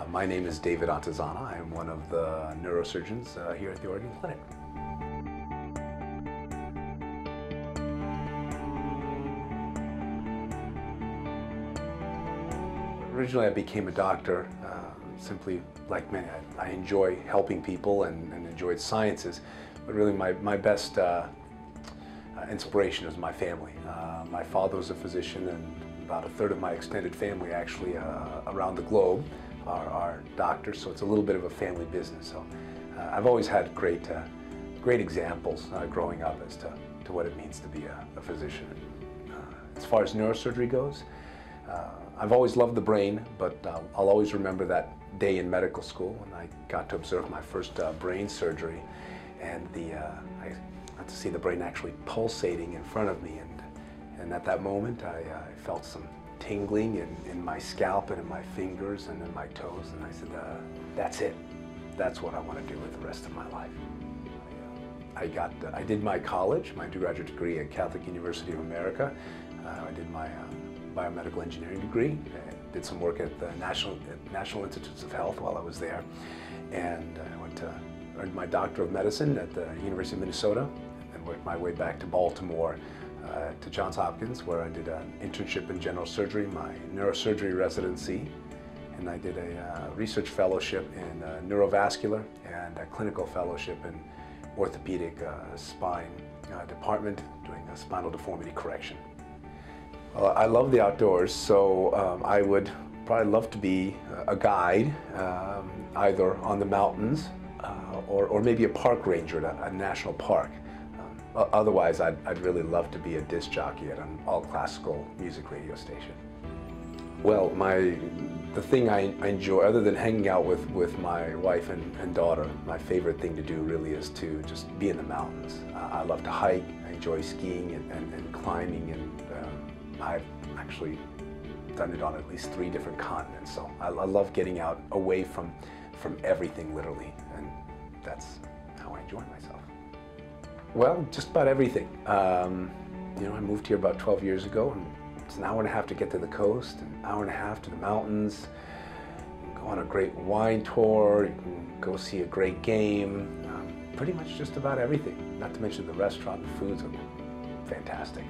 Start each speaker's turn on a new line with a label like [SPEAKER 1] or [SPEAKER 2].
[SPEAKER 1] My name is David Antezana. I am one of the neurosurgeons here at the Oregon Clinic. Originally I became a doctor simply like many. I enjoy helping people and enjoyed sciences, but really my best inspiration is my family. My father was a physician, and about a third of my extended family actually around the globe are doctors, so it's a little bit of a family business. So I've always had great examples growing up as to what it means to be a physician. As far as neurosurgery goes, I've always loved the brain, but I'll always remember that day in medical school when I got to observe my first brain surgery, and I got to see the brain actually pulsating in front of me, and at that moment I felt some tingling in my scalp and in my fingers and in my toes, and I said, that's it. That's what I want to do with the rest of my life. I did my college, my undergraduate degree at Catholic University of America. I did my biomedical engineering degree. I did some work at the National Institutes of Health while I was there, and I went to earned my Doctor of Medicine at the University of Minnesota, and worked my way back to Baltimore to Johns Hopkins, where I did an internship in general surgery, my neurosurgery residency, and I did a research fellowship in neurovascular and a clinical fellowship in orthopedic spine department, doing a spinal deformity correction. Well, I love the outdoors, so I would probably love to be a guide, either on the mountains or maybe a park ranger at a national park. Otherwise, I'd really love to be a disc jockey at an all-classical music radio station. Well, the thing I enjoy, other than hanging out with my wife and daughter, my favorite thing to do really is to just be in the mountains. I love to hike, I enjoy skiing and climbing, and I've actually done it on at least 3 different continents. So I love getting out away from everything, literally, and that's how I enjoy myself. Well, just about everything. You know, I moved here about 12 years ago, and it's an hour and a half to get to the coast, an hour and a half to the mountains. You can go on a great wine tour, you can go see a great game, pretty much just about everything. Not to mention the restaurant, the foods are fantastic.